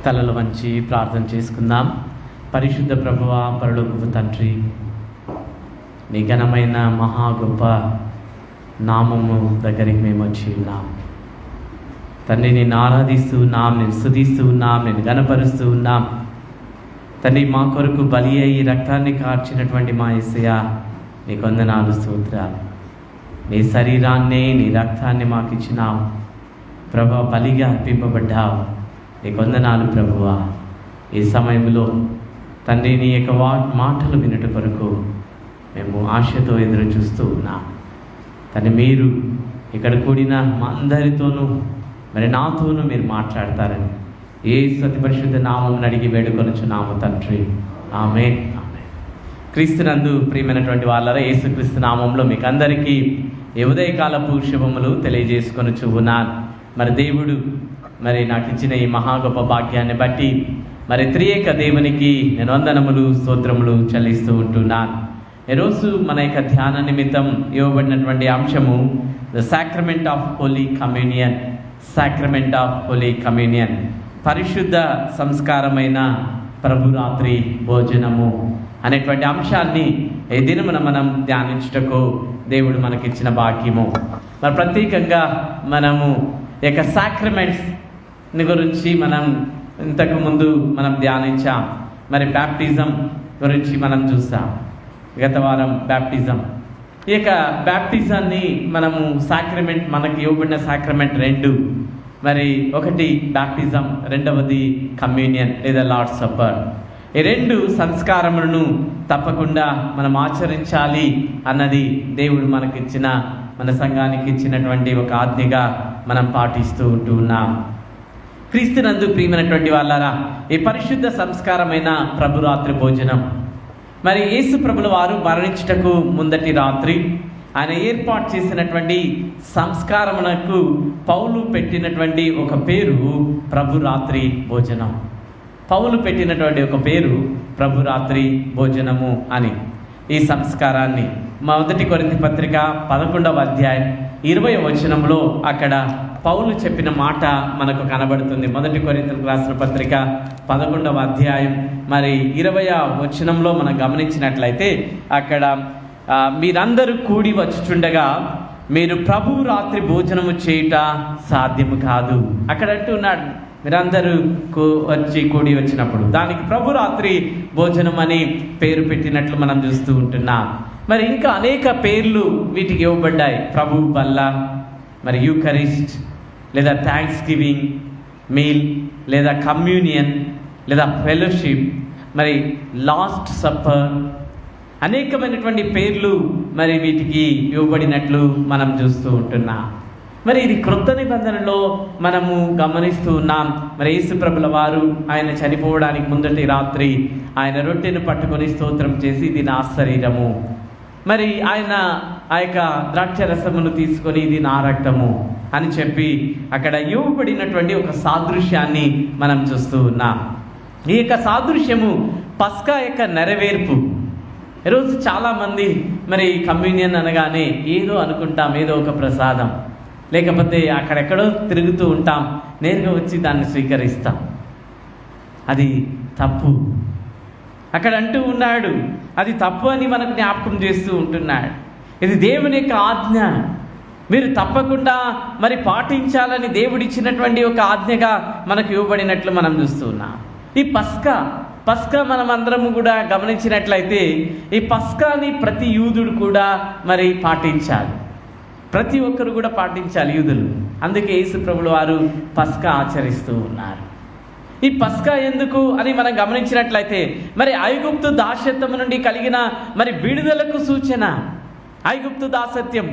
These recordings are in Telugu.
తలలు వంచి ప్రార్థన చేసుకుందాం. పరిశుద్ధ ప్రభువా, పరలోకపు తండ్రి, నీ ఘనమైన మహా గొప్ప నామము దగ్గరికి మేము వచ్చి ఉన్నాం తండ్రి. నేను ఆరాధిస్తూ ఉన్నాం, నేను స్తుతిస్తూ ఉన్నాం, నేను ఘనపరుస్తూ ఉన్నాం తండ్రి. మా కొరకు బలి అయ్యి రక్తాన్ని కార్చినటువంటి మా యేసయ్య, నీకు వందనాలు, స్తోత్రాలు. నీ శరీరాన్ని, నీ రక్తాన్ని మాకు ఇచ్చినావు ప్రభువా, బలిగా అర్పింపబడ్డావు. నీకు వందనాలు ప్రభువా. ఈ సమయంలో తండ్రి, నీ యొక్క మాటలు వినట కొరకు మేము ఆశతో ఎదురు చూస్తూ ఉన్నాం తండ్రి. మీరు ఇక్కడ కూడిన మా అందరితోనూ, మరి నాతోనూ మీరు మాట్లాడతారని యేసు అతి పరిశుద్ధ నామమును అడిగి వేడుకొనుచున్నాము తండ్రి, ఆమేన్. క్రీస్తునందు ప్రియమైనటువంటి వాళ్ళరా, యేసుక్రీస్తు నామంలో మీకు అందరికీ ఈ ఉదయకాలపు శుభములు తెలియజేసుకొనుచు ఉన్నాను. మరి దేవుడు మరి నాకు ఇచ్చిన ఈ మహా గొప్ప భాగ్యాన్ని బట్టి మరి త్రియేక దేవునికి నేను వందనములు, స్తోత్రములు చెల్లిస్తూ ఉంటున్నాను. ఈరోజు మన యొక్క ధ్యాన నిమిత్తం ఇవ్వబడినటువంటి అంశము the sacrament of Holi communion. Sacrament of Holi communion, పరిశుద్ధ సంస్కారమైన ప్రభురాత్రి భోజనము అనేటువంటి అంశాన్ని ఈ దినమున మనం ధ్యానించుటకు దేవుడు మనకిచ్చిన భాగ్యము. మరి ప్రత్యేకంగా మనము ఈ యొక్క సాక్రమెంట్స్ గురించి మనం ఇంతకుముందు మనం ధ్యానించాం. మరి బ్యాప్టిజం గురించి మనం చూస్తాం గత వారం. బ్యాప్టిజం, ఈ యొక్క బ్యాప్టిజాన్ని మనము సాక్రమెంట్, మనకి ఇవ్వబడిన సాక్రమెంట్ రెండు. మరి ఒకటి బ్యాప్టిజం, రెండవది కమ్యూనియన్ లేదా లార్డ్స్ సప్పర్. ఈ రెండు సంస్కారములను తప్పకుండా మనం ఆచరించాలి అన్నది దేవుడు మనకిచ్చిన, మన సంఘానికి ఇచ్చినటువంటి ఒక ఆజ్ఞగా మనం పాటిస్తూ ఉంటూ ఉన్నాం. క్రీస్తునందు ప్రియమైనటువంటి వాళ్ళారా, ఈ పరిశుద్ధ సంస్కారమైన ప్రభురాత్రి భోజనం, మరి యేసు ప్రభుల వారు మరణించుటకు ముందటి రాత్రి ఆయన ఏర్పాటు చేసినటువంటి సంస్కారమునకు పౌలు పెట్టినటువంటి ఒక పేరు ప్రభురాత్రి భోజనం. పౌలు పెట్టినటువంటి ఒక పేరు ప్రభురాత్రి భోజనము అని. ఈ సంస్కారాన్ని మొదటి కొరింథీ పత్రిక 11వ అధ్యాయం 20వ వచనంలో అక్కడ పౌలు చెప్పిన మాట మనకు కనబడుతుంది. మొదటి కొరింథీయులకు రాసిన పత్రిక 11వ అధ్యాయం మరి 20వ వచనంలో మనం గమనించినట్లయితే అక్కడ మీరందరూ కూడి వచ్చుచుండగా మీరు ప్రభు రాత్రి భోజనము చేయుట సాధ్యము కాదు. అక్కడ అంటున్నాడు, మీరందరూ వచ్చి కూడి వచ్చినప్పుడు దానికి ప్రభు రాత్రి భోజనం అని పేరు పెట్టినట్లు మనం చూస్తూ ఉంటున్నాం. మరి ఇంకా అనేక పేర్లు వీటికి ఇవ్వబడ్డాయి. ప్రభు బల్ల, మరి యూకరిస్ట్ లేదా థ్యాంక్స్ గివింగ్ మీల్ లేదా కమ్యూనియన్ లేదా ఫెలోషిప్, మరి లాస్ట్ సప్పర్, అనేకమైనటువంటి పేర్లు మరి వీటికి ఇవ్వబడినట్లు మనం చూస్తూ ఉంటున్నాం. మరి ఇది క్రొత్త నిబంధనలో మనము గమనిస్తూ ఉన్నాం. మరి యేసు ప్రభుల వారు ఆయన చనిపోవడానికి ముందటి రాత్రి ఆయన రొట్టెను పట్టుకొని స్తోత్రం చేసి, ఇది నా శరీరము, మరి ఆయన ఆ యొక్క ద్రాక్ష రసమును తీసుకొని ఇది నా రక్తము అని చెప్పి అక్కడ ఇవ్వబడినటువంటి ఒక సాదృశ్యాన్ని మనం చూస్తూ ఉన్నాం. ఈ యొక్క సాదృశ్యము పస్కా యొక్క నెరవేర్పు. ఈరోజు చాలామంది మరి కమ్యూనియన్ అనగానే ఏదో అనుకుంటాం, ఏదో ఒక ప్రసాదం, లేకపోతే అక్కడెక్కడో తిరుగుతూ ఉంటాం, నేరుగా వచ్చి దాన్ని స్వీకరిస్తాం. అది తప్పు. అక్కడ అంటూ ఉన్నాడు, అది తప్పు అని మనకు జ్ఞాపకం చేస్తూ ఉంటున్నాడు. ఇది దేవుని యొక్క ఆజ్ఞ, మీరు తప్పకుండా మరి పాటించాలని దేవుడిచ్చినటువంటి ఒక ఆజ్ఞగా మనకు ఇవ్వబడినట్లు మనం చూస్తూ ఉన్నాం. ఈ పస్కా మనం అందరము కూడా గమనించినట్లయితే ఈ పస్కాని ప్రతి యూదుడు కూడా మరి పాటించాలి. ప్రతి ఒక్కరు కూడా పాటించాలి యూదులు. అందుకే యేసు ప్రభుల వారు పస్కా ఆచరిస్తూ ఉన్నారు. ఈ పస్కా ఎందుకు అని మనం గమనించినట్లయితే మరి ఐగుప్తు దాస్యత్వం నుండి కలిగిన మరి విడుదలకు సూచన. ఐగుప్తు దాసత్యం,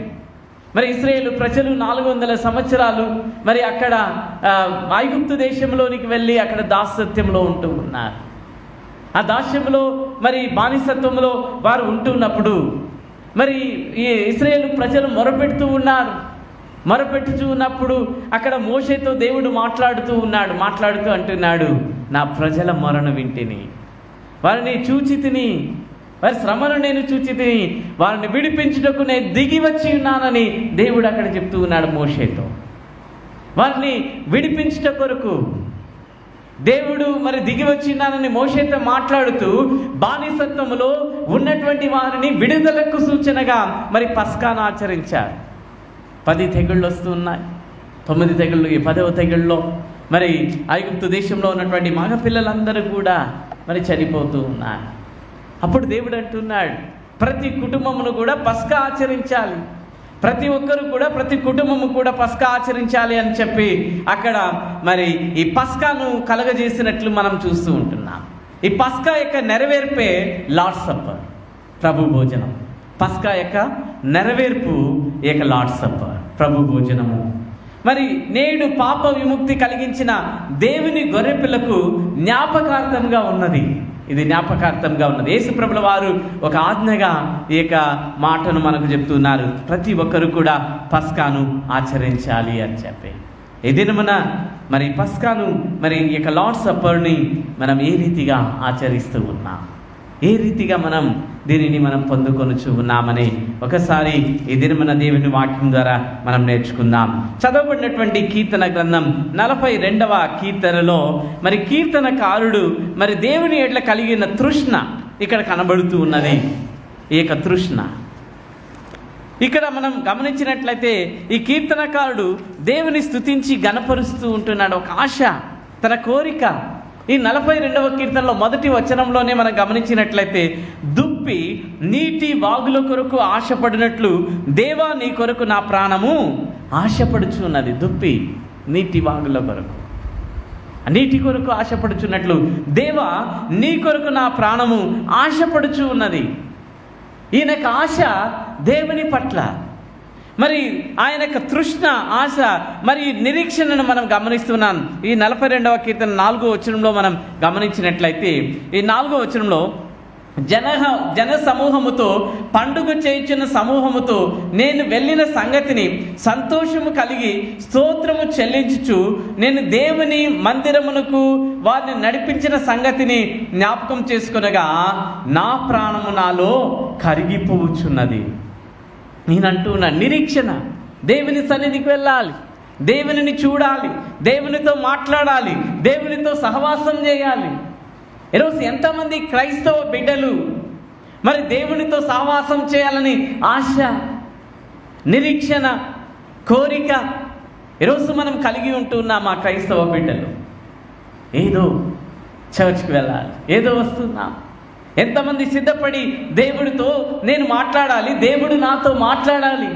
మరి ఇశ్రాయేలు ప్రజలు 400 సంవత్సరాలు మరి అక్కడ ఐగుప్తు దేశంలోనికి వెళ్ళి అక్కడ దాసత్యంలో ఉంటూ ఉన్నారు. ఆ దాస్యంలో మరి బానిసత్వంలో వారు ఉంటున్నప్పుడు మరి ఈ ఇశ్రాయేలు ప్రజలు మొరపెడుతూ ఉన్నారు. మొరపెట్టుచూ ఉన్నప్పుడు అక్కడ మోషేతో దేవుడు మాట్లాడుతూ అంటున్నాడు, నా ప్రజల మొరను వింటిని, వారిని చూచి తిని, వారి శ్రమను నేను చూచి తిని, వారిని విడిపించుటకు నేను దిగి వచ్చి ఉన్నానని దేవుడు అక్కడ చెప్తూ ఉన్నాడు మోషేతో. వారిని విడిపించుట కొరకు దేవుడు మరి దిగి వచ్చినానని మోషేతో మాట్లాడుతూ బానిసత్వములో ఉన్నటువంటి వారిని విడుదలకు సూచనగా మరి పస్కాను ఆచరించారు. 10 తెగుళ్ళు వస్తున్నాయి. 9 తెగుళ్ళు, ఈ 10వ తెగుళ్ళలో మరి ఐగుప్తు దేశంలో ఉన్నటువంటి మగపిల్లలందరూ కూడా మరి చనిపోతూ ఉన్నారు. అప్పుడు దేవుడు అంటున్నాడు, ప్రతి కుటుంబమును కూడా పస్కా ఆచరించాలి, ప్రతి ఒక్కరు కూడా, ప్రతి కుటుంబము కూడా పస్కా ఆచరించాలి అని చెప్పి అక్కడ మరి ఈ పస్కాను కలగజేసినట్లు మనం చూస్తూ ఉంటున్నాం. ఈ పస్కా యొక్క నెరవేర్పే లార్డ్స్ సప్పర్, ప్రభు భోజనం. పస్కా యొక్క నెరవేర్పు యొక్క లార్డ్స్ సప్పర్, ప్రభు భోజనము. మరి నేడు పాప విముక్తి కలిగించిన దేవుని గొర్రెపిల్లకు జ్ఞాపకార్థంగా ఉన్నది. ఇది జ్ఞాపకార్థంగా ఉన్నది. యేసుప్రభుల వారు ఒక ఆజ్ఞగా ఈ యొక్క మాటను మనకు చెప్తున్నారు, ప్రతి ఒక్కరు కూడా పస్కాను ఆచరించాలి అని చెప్పి. ఈ దినమున మరి పస్కాను, మరి ఈ యొక్క లార్డ్స్ సప్పర్ని మనం ఏ రీతిగా ఆచరిస్తూ ఉన్నాం, ఏ రీతిగా మనం దీనిని మనం పొందుకొనుచు ఉన్నామని ఒకసారి ఈ దినమున దేవుని వాక్యం ద్వారా మనం నేర్చుకుందాం. చదవబడినటువంటి కీర్తన గ్రంథం 42వ కీర్తనలో మరి కీర్తనకారుడు మరి దేవుని ఎడ్ల కలిగిన తృష్ణ ఇక్కడ కనబడుతూ ఉన్నది. ఈ యొక్క తృష్ణ ఇక్కడ మనం గమనించినట్లయితే ఈ కీర్తనకారుడు దేవుని స్తుతించి గణపరుస్తూ ఉంటున్నాడు. ఒక ఆశ, తన కోరిక. ఈ 42వ కీర్తనలో మొదటి వచనంలోనే మనం గమనించినట్లయితే, దుప్పి నీటి వాగుల కొరకు ఆశపడినట్లు దేవా నీ కొరకు నా ప్రాణము ఆశపడుచున్నది. దుప్పి నీటి వాగుల కొరకు, నీటి కొరకు ఆశపడుచున్నట్లు దేవా నీ కొరకు నా ప్రాణము ఆశపడుచు ఉన్నది. ఈయనకు ఆశ దేవుని పట్ల, మరి ఆయన యొక్క తృష్ణ, ఆశ, మరి నిరీక్షణను మనం గమనిస్తున్నాం. ఈ 42వ కీర్తన 4వ వచనంలో మనం గమనించినట్లయితే, ఈ 4వ వచనంలో జన సమూహముతో, పండుగ చేయుచున్న సమూహముతో నేను వెళ్ళిన సంగతిని సంతోషము కలిగి స్తోత్రము చెల్లించుచు నేను దేవుని మందిరమునకు వారిని నడిపించిన సంగతిని జ్ఞాపకం చేసుకొనగా నా ప్రాణము నాలో కరిగిపోవచ్చున్నది. నేనంటున్నా నిరీక్షణ, దేవుని సన్నిధికి వెళ్ళాలి, దేవునిని చూడాలి, దేవునితో మాట్లాడాలి, దేవునితో సహవాసం చేయాలి. ఈరోజు ఎంతమంది క్రైస్తవ బిడ్డలు మరి దేవునితో సహవాసం చేయాలని ఆశ, నిరీక్షణ, కోరిక ఈరోజు మనం కలిగి ఉంటున్నాం. మా క్రైస్తవ బిడ్డలు ఏదో చర్చ్కి వెళ్ళాలి, ఏదో వస్తున్నాం. ఎంతమంది సిద్ధపడి దేవుడితో నేను మాట్లాడాలి, దేవుడు నాతో మాట్లాడాలి,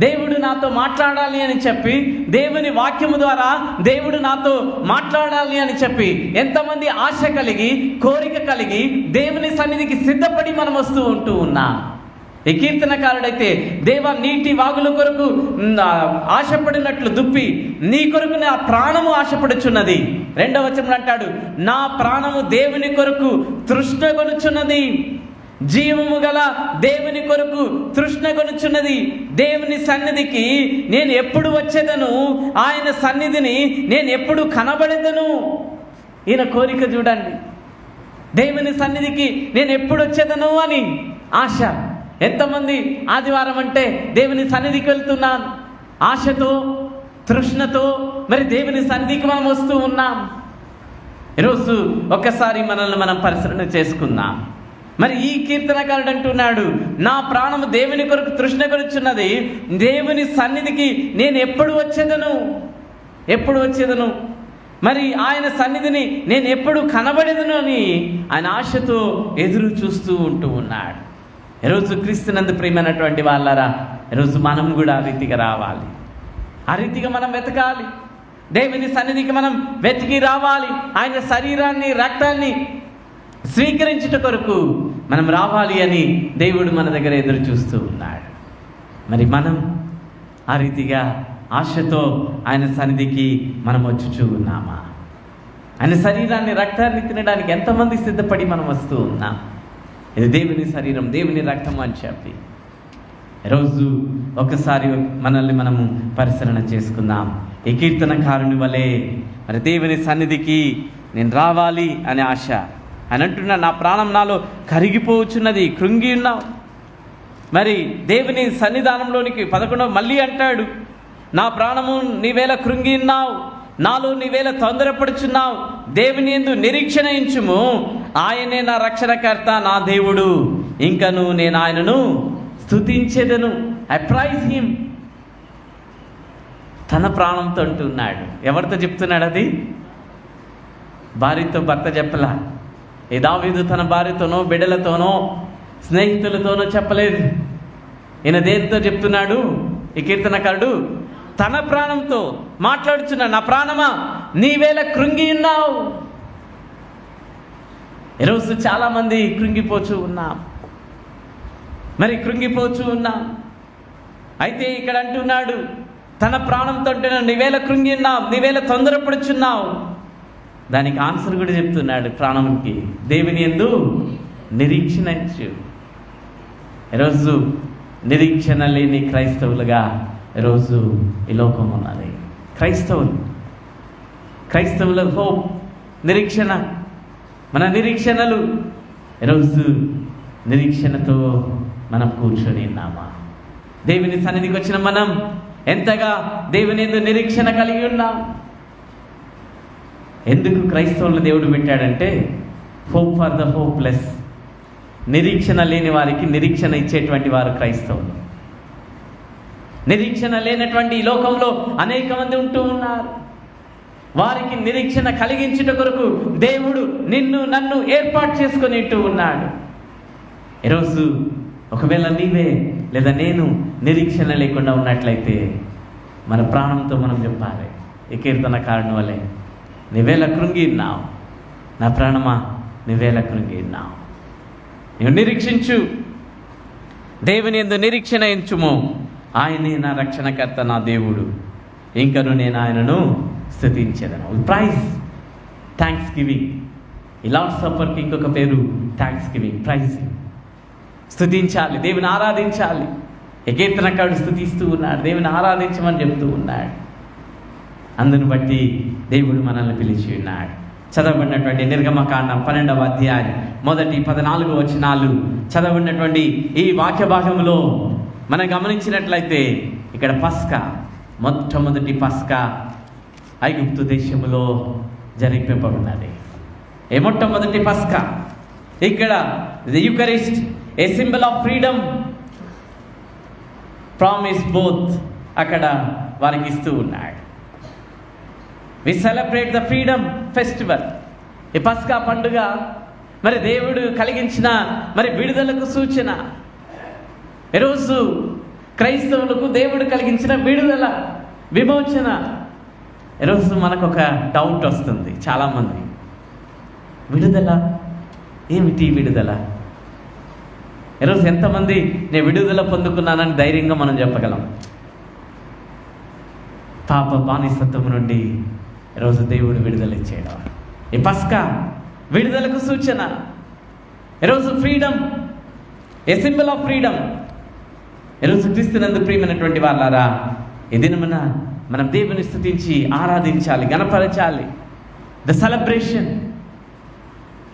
దేవుడు నాతో మాట్లాడాలి అని చెప్పి, దేవుని వాక్యము ద్వారా దేవుడు నాతో మాట్లాడాలి అని చెప్పి ఎంతమంది ఆశ కలిగి, కోరిక కలిగి దేవుని సన్నిధికి సిద్ధపడి మనం వస్తూ ఉంటూ ఉన్నాం. ఈ కీర్తనకారుడైతే దేవా నీటి వాగుల కొరకు ఆశపడినట్లు దుప్పి నీ కొరకు నా ప్రాణము ఆశపడుచున్నది. 2వ వచనంలో అంటాడు, నా ప్రాణము దేవుని కొరకు తృష్ణగొనుచున్నది. జీవము గల దేవుని కొరకు తృష్ణగొనుచున్నది. దేవుని సన్నిధికి నేను ఎప్పుడు వచ్చేదను, ఆయన సన్నిధిని నేను ఎప్పుడు కనబడేదను. ఈయన కోరిక చూడండి, దేవుని సన్నిధికి నేను ఎప్పుడు వచ్చేదను అని ఆశ. ఎంతమంది ఆదివారం అంటే దేవుని సన్నిధికి వెళ్తున్నాను ఆశతో, తృష్ణతో మరి దేవుని సన్నిధికి మనం వస్తూ ఉన్నాం. ఈరోజు ఒక్కసారి మనల్ని మనం పరిశీలన చేసుకుందాం. మరి ఈ కీర్తనకారుడు అంటున్నాడు, నా ప్రాణము దేవుని కొరకు తృష్ణ కొనుచున్నది, దేవుని సన్నిధికి నేను ఎప్పుడు వచ్చేదను, ఎప్పుడు వచ్చేదను, మరి ఆయన సన్నిధిని నేను ఎప్పుడు కనబడేదను అని ఆయన ఆశతో ఎదురు చూస్తూ ఉంటూ ఉన్నాడు. ఈరోజు క్రీస్తునందు ప్రియమైనటువంటి వాళ్ళారా, ఈరోజు మనం కూడా ఆ రీతిగా రావాలి, ఆ రీతిగా మనం వెతకాలి, దేవుని సన్నిధికి మనం వెతికి రావాలి. ఆయన శరీరాన్ని, రక్తాన్ని స్వీకరించుట కొరకు మనం రావాలి అని దేవుడు మన దగ్గర ఎదురు చూస్తూ ఉన్నాడు. మరి మనం ఆ రీతిగా ఆశతో ఆయన సన్నిధికి మనం వచ్చుచూ ఉన్నామా? ఆయన శరీరాన్ని, రక్తాన్ని తినడానికి ఎంతమంది సిద్ధపడి మనం వస్తూ ఉన్నాం? ఇది దేవుని శరీరం, దేవుని రక్తం అని చెప్పి ఈరోజు ఒకసారి మనల్ని మనము పరిశీలన చేసుకుందాం. ఈ కీర్తనకారుని వలె మరి దేవుని సన్నిధికి నేను రావాలి అనే ఆశ. అని అంటున్నా, నా ప్రాణం నాలో కరిగిపోవచ్చున్నది, కృంగి ఉన్నావు. మరి దేవుని సన్నిధానంలోనికి 11 మళ్ళీ అంటాడు, నా ప్రాణము నీవేళ కృంగి ఉన్నావు, నాలో నీవేళ తొందరపడుచున్నావు. దేవుని యందు నిరీక్షణ ఉంచుము. ఆయనే నా రక్షణకర్త, నా దేవుడు. ఇంకను నేను ఆయనను స్తుతించెదను. I praise him. తన ప్రాణంతో అంటున్నాడు. ఎవరితో చెప్తున్నాడు అది? భార్యతో భర్త చెప్పలా. ఈ దావీదు తన భార్యతోనో బిడ్డలతోనో స్నేహితులతోనో చెప్పలేదు. ఈయన దేనితో చెప్తున్నాడు? ఈ కీర్తనకారుడు తన ప్రాణంతో మాట్లాడుచున్నాడు. నా ప్రాణమా నీవేళ కృంగి ఉన్నావు. ఈరోజు చాలామంది కృంగిపోచూ ఉన్నాం. అయితే ఇక్కడ అంటున్నాడు తన ప్రాణంతో నీవేళ కృంగి ఉన్నావు, నీవేళ తొందరపడుచున్నావు. దానికి ఆన్సర్ కూడా చెప్తున్నాడు. ప్రాణంకి దేవుని యందు నిరీక్షణించు. ఈరోజు నిరీక్షణ లేని క్రైస్తవులుగా ఈరోజు ఈ లోకం ఉన్నది. క్రైస్తవుల హోప్, నిరీక్షణ, మన నిరీక్షణలు. ఈరోజు నిరీక్షణతో మనం కూర్చొని ఉన్నామా? దేవుని సన్నిధికి వచ్చిన మనం ఎంతగా దేవుని యందు నిరీక్షణ కలిగి ఉన్నాం? ఎందుకు క్రైస్తవులను దేవుడు పెట్టాడంటే హోప్ ఫర్ ద హోప్లెస్. నిరీక్షణ లేని వారికి నిరీక్షణ ఇచ్చేటువంటి వారు క్రైస్తవులు. నిరీక్షణ లేనటువంటి ఈ లోకంలో అనేక మంది ఉంటూ ఉన్నారు. వారికి నిరీక్షణ కలిగించుట కొరకు దేవుడు నిన్ను నన్ను ఏర్పాటు చేసుకొని ఇట్టు ఉన్నాడు. ఈరోజు ఒకవేళ నీవే లేదా నేను నిరీక్షణ లేకుండా ఉన్నట్లయితే మన ప్రాణంతో మనం చెప్పాలి ఈ కీర్తనకారుని వలె, నీవేళ కృంగి ఉన్నావు నా ప్రాణమా, నీవేళ కృంగి ఉన్నావు. నువ్వు నిరీక్షించు, దేవుని యందు నిరీక్షణ ఎంచుము. ఆయనే నా రక్షణకర్త, నా దేవుడు. ఇంకను నేను ఆయనను స్తుతించెదను. Praise, thanksgiving. ఈ లార్డ్స్ సప్పర్కి ఇంకొక పేరు థ్యాంక్స్ గివింగ్, ప్రైజింగ్. స్తుతించాలి, దేవుని ఆరాధించాలి. ఈ కీర్తనకారుడు స్తుతిస్తూ ఉన్నాడు, దేవుని ఆరాధించమని చెప్తూ ఉన్నాడు. అందును బట్టి దేవుడు మనల్ని పిలిచి ఉన్నాడు. చదవబడినటువంటి నిర్గమకాండం 12వ అధ్యాయం 1-14 వచనాలు చదవబడినటువంటి ఈ వాక్య భాగంలో మనం గమనించినట్లయితే ఇక్కడ పస్కా, మొట్టమొదటి పస్కా ఐగుప్తు దేశములో జరిపింపబడినది. ఏ మొట్టమొదటి పస్కా ఇక్కడ the Eucharist, a symbol of freedom, promise both అక్కడ వారికి ఇస్తూ ఉన్నాడు. We celebrate the freedom festival. ఈ పస్కా పండుగ మరి దేవుడు కలిగించిన మరి విడుదలకు సూచన. ఈరోజు క్రైస్తవులకు దేవుడు కలిగించిన విడుదల, విమోచన. ఈరోజు మనకు ఒక డౌట్ వస్తుంది చాలామంది, విడుదల ఏమిటి? విడుదల ఈరోజు ఎంతమంది నేను విడుదల పొందుకున్నానని ధైర్యంగా మనం చెప్పగలం? పాప బానిసత్వం నుండి ఈరోజు దేవుడు విడుదల ఇచ్చేయడం. ఈ పస్కా విడుదలకు సూచన. ఈరోజు freedom, A symbol of freedom. ఈరోజు క్రీస్తునందు ప్రియమైనటువంటి వాళ్ళారా, ఈ దినమున మనం దేవుని స్తుతించి ఆరాధించాలి, గణపరచాలి. The celebration.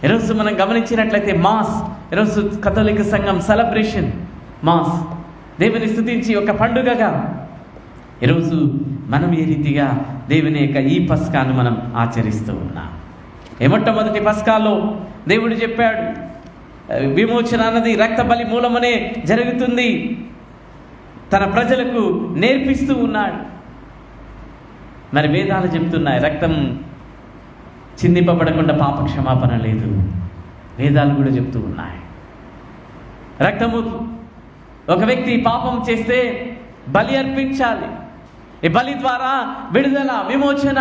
ఈరోజు మనం గమనించినట్లయితే మాస్, ఈరోజు కథోలిక సంఘం సెలబ్రేషన్, మాస్, దేవుని స్తుతించి ఒక పండుగగా ఈరోజు మనం ఏ రీతిగా దేవుని యొక్క ఈ పస్కాను మనం ఆచరిస్తూ ఉన్నాం. ఏ మొట్టమొదటి పస్కాలో దేవుడు చెప్పాడు విమోచన అన్నది రక్త బలి మూలమనే జరుగుతుంది. తన ప్రజలకు నేర్పిస్తూ ఉన్నాడు. మరి వేదాలు చెప్తున్నాయి రక్తం చిందింపబడకుండా పాప క్షమాపణ లేదు. వేదాలు కూడా చెప్తూ ఉన్నాయి రక్తము, ఒక వ్యక్తి పాపం చేస్తే బలి అర్పించాలి. ఈ బలి ద్వారా విడుదల, విమోచన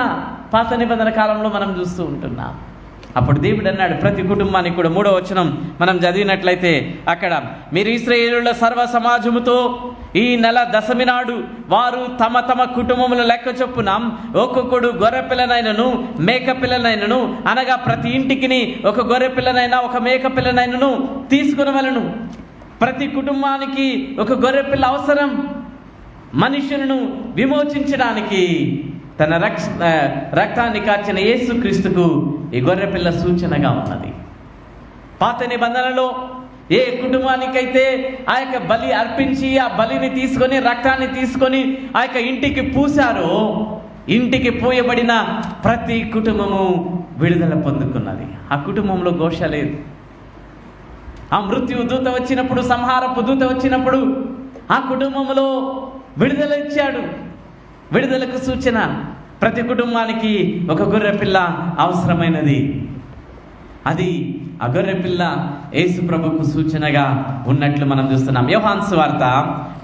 పాత నిబంధన కాలంలో మనం చూస్తూ ఉంటున్నాం. అప్పుడు దేవుడు అన్నాడు ప్రతి కుటుంబానికి కూడా 3వ వచనం మనం చదివినట్లయితే అక్కడ, మీరు ఇశ్రాయేలుల సర్వ సమాజముతో ఈ నెల దశమి నాడు వారు తమ తమ కుటుంబముల లెక్క చొప్పున ఒక్కొక్కడు గొర్రె పిల్లనైనను మేక పిల్లనైనను, అనగా ప్రతి ఇంటికి ఒక గొర్రె పిల్లనైనా ఒక మేక పిల్లనైనను తీసుకునవలెను. ప్రతి కుటుంబానికి ఒక గొర్రె పిల్ల అవసరం. మనుషులను విమోచించడానికి తన రక్తాన్ని కార్చిన యేసుక్రీస్తుకు ఈ గొర్రెపిల్ల సూచనగా ఉన్నది. పాత నిబంధనలో ఏ కుటుంబానికైతే ఆ యొక్క బలి అర్పించి ఆ బలిని తీసుకొని రక్తాన్ని తీసుకొని ఆ యొక్క ఇంటికి పూశారో ఇంటికి పోయబడిన ప్రతి కుటుంబము విడుదల పొందుకున్నది. ఆ కుటుంబంలో ఘోష లేదు. ఆ మృత్యు దూత వచ్చినప్పుడు, సంహారపు దూత వచ్చినప్పుడు ఆ కుటుంబంలో విడుదల ఇచ్చాడు. విడుదలకు సూచన ప్రతి కుటుంబానికి ఒక గొర్రెపిల్ల అవసరమైనది. అది ఆ గొర్రెపిల్ల యేసు ప్రభుకు సూచనగా ఉన్నట్లు మనం చూస్తున్నాం. యోహాను సువార్త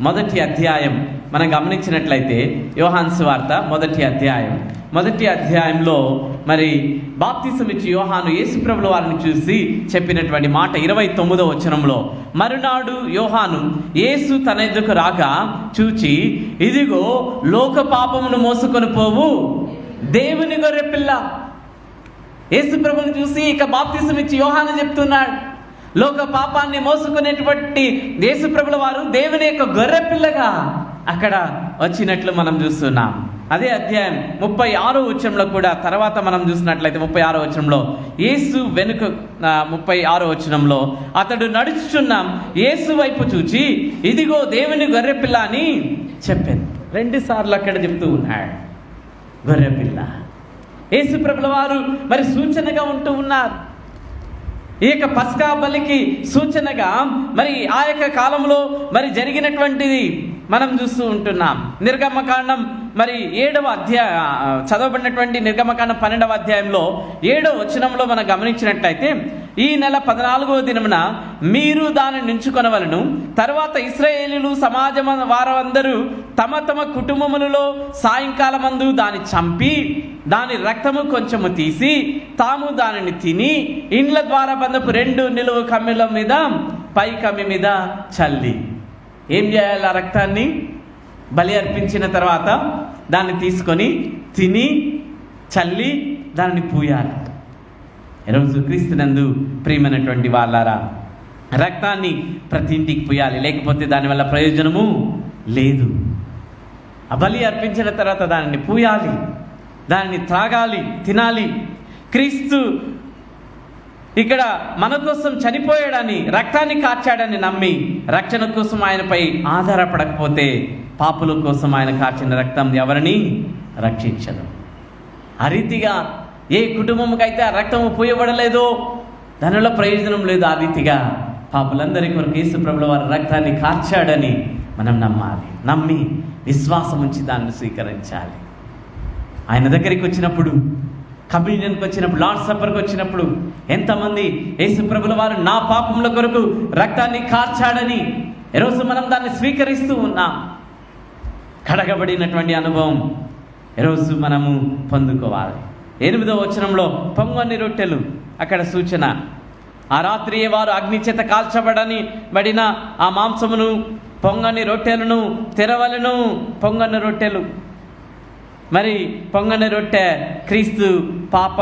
1వ అధ్యాయం మనం గమనించినట్లయితే, యోహాను సువార్త 1వ అధ్యాయంలో మరి బాప్తిసం ఇచ్చి యోహాను యేసు ప్రభుల వారిని చూసి చెప్పినటువంటి మాట 29వ వచనంలో, మరునాడు యోహాను యేసు తన ఎదుకు రాగా చూచి, ఇదిగో లోక పాపమును మోసుకొని పోవు దేవుని గొర్రెపిల్ల. యేసు ప్రభుని చూసి ఇక బాప్తిసం ఇచ్చి యోహాను చెప్తున్నాడు, లోక పాపాన్ని మోసుకునేటువంటి యేసు ప్రభుల వారు దేవుని యొక్క గొర్రెపిల్లగా అక్కడ వచ్చినట్లు మనం చూస్తున్నాం. అదే అధ్యాయం 36వ వచనంలో కూడా తర్వాత మనం చూసినట్లయితే 36వ వచనంలో యేసు వెనుక 36వ వచనంలో అతడు నడుచుచున్నాం యేసు వైపు చూచి, ఇదిగో దేవుని గొర్రెపిల్ల అని చెప్పాను. 2 సార్లు అక్కడ చెప్తూ ఉన్నాడు గొర్రెపిల్ల. యేసు ప్రభుల వారు మరి సూచనగా ఉంటూ ఉన్నారు. ఈ యొక్క పస్కా బలికి సూచనగా మరి ఆ యొక్క కాలంలో మరి జరిగినటువంటిది మనం చూస్తూ ఉంటున్నాం. నిర్గమకాండం మరి 7వ అధ్యాయం చదవబడినటువంటి నిర్గమకాండం 12వ అధ్యాయంలో 7వ వచనంలో మనం గమనించినట్లయితే, ఈ నెల 14వ దినమున మీరు దానిని నించుకొనవలను. తర్వాత ఇశ్రాయేలీయులు సమాజం వారందరూ తమ తమ కుటుంబములలో సాయంకాలమందు దాన్ని చంపి దాని రక్తము కొంచెము తీసి తాము దానిని తిని ఇండ్ల ద్వారా బంధపు 2 నిలువు కమ్మిల మీద పై కమ్మి మీద చల్లి. ఏం చేయాలి? ఆ రక్తాన్ని బలి అర్పించిన తర్వాత దాన్ని తీసుకొని తిని చల్లి దానిని పూయాలి. ఈరోజు క్రీస్తునందు ప్రియమైనటువంటి వాళ్ళారా, రక్తాన్ని ప్రతి ఇంటికి పూయాలి, లేకపోతే దానివల్ల ప్రయోజనము లేదు. ఆ బలి అర్పించిన తర్వాత దానిని పూయాలి, దానిని త్రాగాలి, తినాలి. క్రీస్తు ఇక్కడ మన కోసం చనిపోయాడని, రక్తాన్ని కార్చాడని నమ్మి రక్షణ కోసం ఆయనపై ఆధారపడకపోతే పాపుల కోసం ఆయన కార్చిన రక్తం ఎవరిని రక్షించదు. ఆ రీతిగా ఏ కుటుంబంకైతే ఆ రక్తము పోయబడలేదో దానిలో ప్రయోజనం లేదు. ఆ రీతిగా పాపులందరి కొరకు యేసు ప్రభుల వారి రక్తాన్ని కార్చాడని మనం నమ్మాలి. నమ్మి విశ్వాసం ఉంచి దాన్ని స్వీకరించాలి. ఆయన దగ్గరికి వచ్చినప్పుడు, కమ్యూనియన్కి వచ్చినప్పుడు, లార్డ్ సప్పర్కి వచ్చినప్పుడు ఎంతమంది యేసు ప్రభుల వారు నా పాపముల కొరకు రక్తాన్ని కార్చాడని ఈరోజు మనం దాన్ని స్వీకరిస్తూ ఉన్నాం. కడగబడినటువంటి అనుభవం ఈరోజు మనము పొందుకోవాలి. 8వ వచనంలో పొంగని రొట్టెలు అక్కడ సూచన. ఆ రాత్రి వారు అగ్ని చేత కాల్చబడిన ఆ మాంసమును, పొంగని రొట్టెలను తెరవలను. పొంగని రొట్టెలు మరి పొంగని రొట్టె క్రీస్తు పాప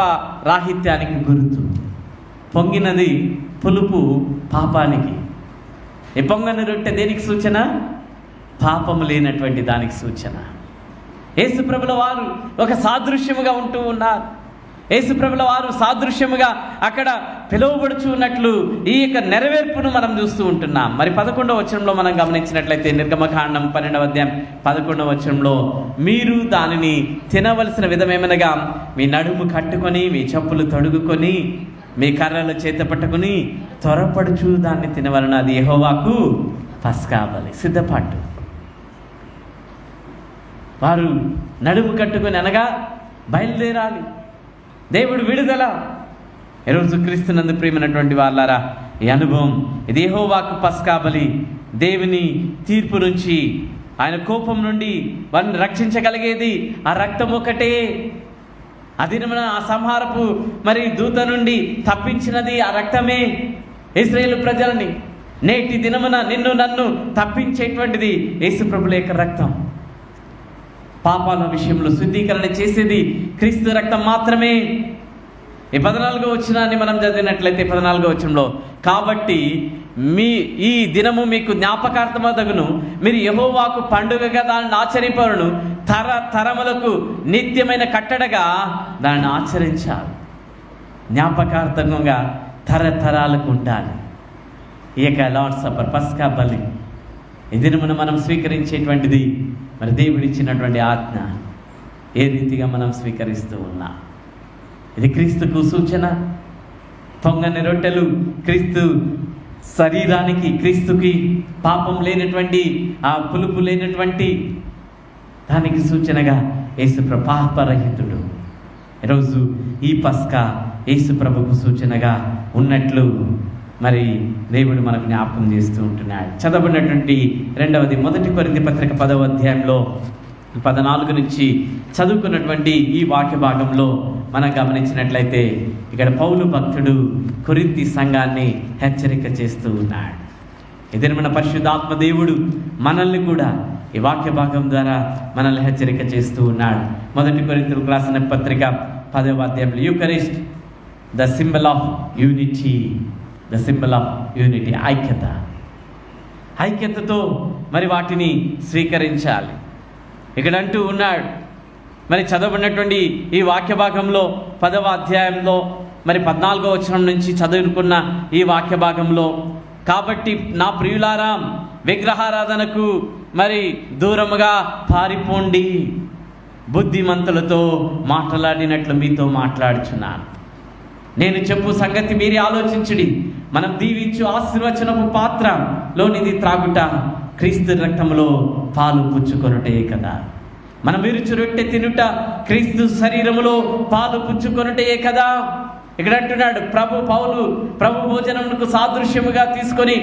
రాహిత్యానికి గుర్తు. పొంగినది పులుపు పాపానికి. ఈ పొంగని రొట్టె దేనికి సూచన? పాపము లేనటువంటి దానికి సూచన. యేసు ప్రభుల వారు ఒక సాదృశ్యముగా ఉంటూ ఉన్నారు. యేసు ప్రభుల వారు సాదృశ్యముగా అక్కడ పిలువబడుచు ఉన్నట్లు ఈ యొక్క నెరవేర్పును మనం చూస్తూ ఉంటున్నాం. మరి 11వ వచనంలో మనం గమనించినట్లయితే నిర్గమకాండం 12వ అధ్యాయం 11వ వచనంలో, మీరు దానిని తినవలసిన విధమేమనగా మీ నడుము కట్టుకొని, మీ చెప్పులు తొడుగుకొని, మీ కర్రలు చేత పట్టుకుని త్వరపడుచు దాన్ని తినవలన, అది యెహోవాకు పస్కా బలి. సిద్ధపాటు. వారు నడుము కట్టుకొని అనగా బయలుదేరాలి. దేవుడు విడుదల. ఈరోజు క్రీస్తునందు ప్రియమైనటువంటి వాళ్ళారా, ఈ అనుభవం ఇది యెహోవాకు పస్కా బలి. దేవుని తీర్పు నుంచి, ఆయన కోపం నుండి వారిని రక్షించగలిగేది ఆ రక్తం ఒకటే. ఆ దినమున ఆ సంహారపు మరి దూత నుండి తప్పించినది ఆ రక్తమే ఇశ్రాయేలు ప్రజల్ని. నేటి దినమున నిన్ను నన్ను తప్పించేటువంటిది యేసు ప్రభుల యొక్క రక్తం. పాపాల విషయంలో శుద్ధీకరణ చేసేది క్రీస్తు రక్తం మాత్రమే. ఈ 14వ వచనాన్ని మనం చదివినట్లయితే 14వ వచనంలో, కాబట్టి ఈ దినము మీకు జ్ఞాపకార్థమగును, మీరు యెహోవాకు పండుగగా దానిని ఆచరింపరును, తరములకు నిత్యమైన కట్టడగా దానిని ఆచరించాలి. జ్ఞాపకార్థంగా తరతరాలకు ఉండాలి. ఈ యొక్క లార్డ్ సప్పర్ పస్కా బలి ఈ దినమున మనం స్వీకరించేటువంటిది మరి దేవుడిచ్చినటువంటి ఆజ్ఞ. ఏ రీతిగా మనం స్వీకరిస్తూ ఉన్నాం? ఇది క్రీస్తుకు సూచన. పొంగని రొట్టెలు క్రీస్తు శరీరానికి, క్రీస్తుకి పాపం లేనటువంటి, ఆ పులుపు లేనటువంటి దానికి సూచనగా యేసుప్రభు పాపరహితుడు. ఈరోజు ఈ పస్కా యేసుప్రభుకు సూచనగా ఉన్నట్లు మరి దేవుడు మనకు జ్ఞాపకం చేస్తూ ఉంటున్నాడు. చదవబడినటువంటి రెండవది 1 కొరింథీ పత్రిక 10వ అధ్యాయంలో 14 నుంచి చదువుకున్నటువంటి ఈ వాక్య భాగంలో మనం గమనించినట్లయితే ఇక్కడ పౌలు భక్తుడు కొరింథీ సంఘాన్ని హెచ్చరిక చేస్తూ ఉన్నాడు. ఇదే మన పరిశుద్ధాత్మ దేవుడు మనల్ని కూడా ఈ వాక్య భాగం ద్వారా మనల్ని హెచ్చరిక చేస్తూ ఉన్నాడు. 1 కొరింథీయులకు రాసిన పత్రిక 10వ అధ్యాయంలో Eucharist the symbol of unity, the symbol of unity, ఐక్యతతో మరి వాటిని స్వీకరించాలి. ఇక్కడ అంటూ ఉన్నాడు, మరి చదవబడినటువంటి ఈ వాక్య భాగంలో 10వ అధ్యాయంలో మరి 14వ వచనం నుంచి చదువుకున్న ఈ వాక్య భాగంలో, కాబట్టి నా ప్రియులారా విగ్రహారాధనకు మరి దూరముగా పారిపోండి, బుద్ధిమంతులతో మాట్లాడినట్లు మీతో మాట్లాడుచున్నాను. నేను చెప్పు సంగతి మీరే ఆలోచించుడి. మనం దీవించు ఆశీర్వచనపు పాత్రలోనిది త్రాగుట క్రీస్తు రక్తములో పాలు పుచ్చుకొనుటే కదా. మనం విరుచు రొట్టె తినుట క్రీస్తు శరీరములో పాలు పుచ్చుకొనుటే కదా. ఇక్కడ అంటున్నాడు పౌలు ప్రభు భోజనమునకు సాదృశ్యముగా తీసుకొని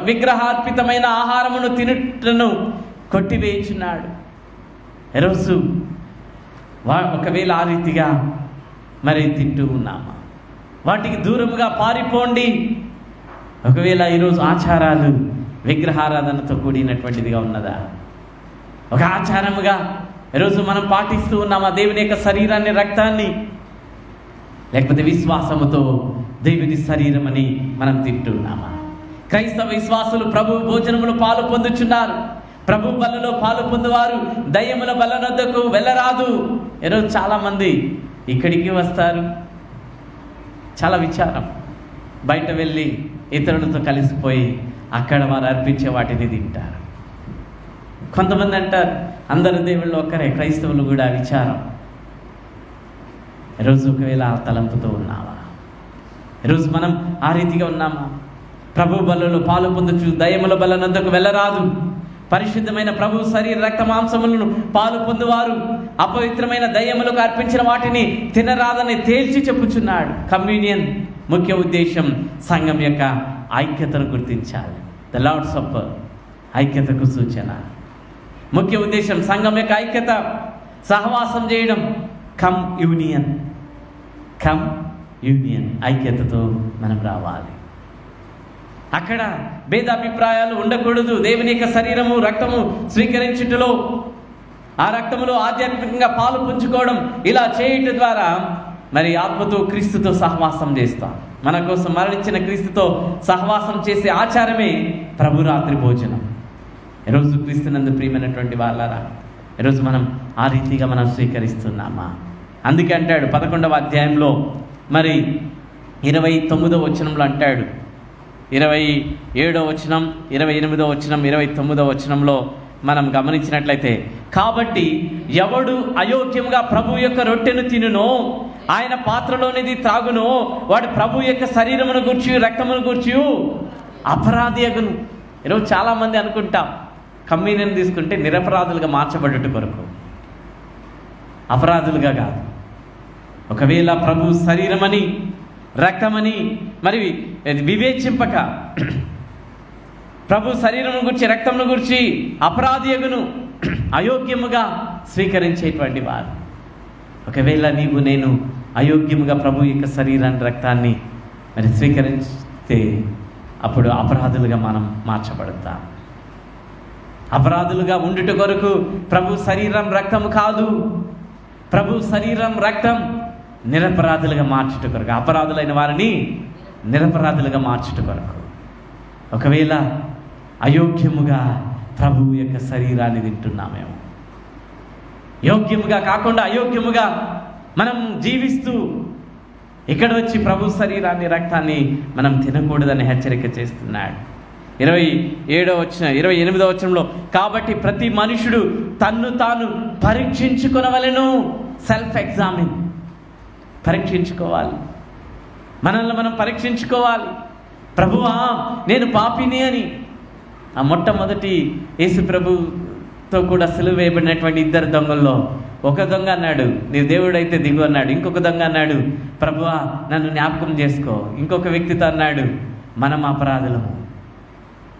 విగ్రహార్పితమైన ఆహారమును తినుటను కొట్టివేయుచున్నాడు. ఈరోజు ఒకవేళ ఆ రీతిగా మరి తింటూ ఉన్నామా? వాటికి దూరముగా పారిపోండి. ఒకవేళ ఈరోజు ఆచారాలు విగ్రహారాధనతో కూడినటువంటిదిగా ఉన్నదా? ఒక ఆచారముగా ఈరోజు మనం పాటిస్తూ ఉన్నామా దేవుని యొక్క శరీరాన్ని, రక్తాన్ని? లేకపోతే విశ్వాసముతో దేవుని శరీరం అని మనం తింటున్నామా? క్రైస్తవ విశ్వాసులు ప్రభు భోజనములు పాలు పొందుచున్నారు. ప్రభు బలలో పాలు పొందువారు దయ్యముల బలనొద్దకు వెళ్ళరాదు. ఈరోజు చాలామంది ఇక్కడికి వస్తారు, చాలా విచారం, బయట వెళ్ళి ఇతరులతో కలిసిపోయి అక్కడ వారు అర్పించే వాటిని తింటారు. కొంతమంది అంటారు అందరు దేవుళ్ళు ఒక్కరే, క్రైస్తవులు కూడా విచారం. ఈరోజు ఒకవేళ ఆ తలంపుతో ఉన్నావా? ఈరోజు మనం ఆ రీతిగా ఉన్నామా? ప్రభు బలలో పాలు పొందొచ్చు, దయ్యముల బలనందుకు వెళ్ళరాదు. పరిశుద్ధమైన ప్రభు శరీర రక్త మాంసములను పాలు పొందువారు అపవిత్రమైన దయ్యములకు అర్పించిన వాటిని తినరాదని తేల్చి చెప్పుచున్నాడు. కమ్యూనియన్ ముఖ్య ఉద్దేశం సంఘం యొక్క ఐక్యతను గుర్తించాలి. ద లార్డ్స్ సప్పర్ ఐక్యతకు సూచన. ముఖ్య ఉద్దేశం సంఘం యొక్క ఐక్యత, సహవాసం చేయడం. కమ్ యూనియన్, ఐక్యతతో మనం రావాలి. అక్కడ భేదాభిప్రాయాలు ఉండకూడదు. దేవుని యొక్క శరీరము, రక్తము స్వీకరించుటలో, ఆ రక్తములో ఆధ్యాత్మికంగా పాలు పుంజుకోవడం, ఇలా చేయటం ద్వారా మరి ఆత్మతో క్రీస్తుతో సహవాసం చేస్తాం. మన కోసం మరణించిన క్రీస్తుతో సహవాసం చేసే ఆచారమే ప్రభు రాత్రి భోజనం. ఈరోజు క్రీస్తునందు ప్రియమైనటువంటి వాళ్ళారా, ఈరోజు మనం ఆ రీతిగా మనం స్వీకరిస్తున్నామా? అందుకే అంటాడు 11వ అధ్యాయంలో మరి 29వ వచనంలో అంటాడు, 27వ వచనం, 28వ వచనం, 29వ వచనంలో మనం గమనించినట్లయితే, కాబట్టి ఎవడు అయోగ్యముగా ప్రభు యొక్క రొట్టెను తినునో, ఆయన పాత్రలోనిది త్రాగునో, వాడు ప్రభు యొక్క శరీరమును గూర్చి, రక్తమును గూర్చి అపరాధి అగును. ఈరోజు చాలామంది అనుకుంటాం కమ్యూనియన్ తీసుకుంటే నిరపరాధులుగా మార్చబడ్డట కొరకు, అపరాధులుగా కాదు. ఒకవేళ ప్రభు శరీరమని, రక్తమని మరి వివేచింపక ప్రభు శరీరమును గురించి, రక్తమును గురించి అపరాధియగును, అయోగ్యముగా స్వీకరించేటువంటి వారు. ఒకవేళ నీవు నేను అయోగ్యముగా ప్రభు యొక్క శరీరాన్ని, రక్తాన్ని మరి స్వీకరిస్తే అప్పుడు అపరాధులుగా మనం మార్చబడతాం. అపరాధులుగా ఉండుట కొరకు ప్రభు శరీరం, రక్తం కాదు, ప్రభు శరీరం, రక్తం నిరపరాధులుగా మార్చుట కొరకు, అపరాధులైన వారిని నిరపరాధులుగా మార్చుట కొరకు. ఒకవేళ అయోగ్యముగా ప్రభు యొక్క శరీరాన్ని తింటున్నామేమో, యోగ్యముగా కాకుండా అయోగ్యముగా మనం జీవిస్తూ ఇక్కడ వచ్చి ప్రభు శరీరాన్ని, రక్తాన్ని మనం తినకూడదని హెచ్చరిక చేస్తున్నాడు. 28వ వచనంలో, కాబట్టి ప్రతి మనుషుడు తన్ను తాను పరీక్షించుకొనవలెను. సెల్ఫ్ ఎగ్జామిన్, పరీక్షించుకోవాలి, మనల్ని మనం పరీక్షించుకోవాలి. ప్రభువా నేను పాపిని అని. ఆ మొట్టమొదటి యేసు ప్రభుతో కూడా సిలువ వేయబడినటువంటి 2 దొంగల్లో ఒక దొంగ అన్నాడు, నీ దేవుడైతే దిగు అన్నాడు. ఇంకొక దొంగ అన్నాడు, ప్రభువా నన్ను జ్ఞాపకం చేసుకో. ఇంకొక వ్యక్తితో అన్నాడు, మనం అపరాధులము,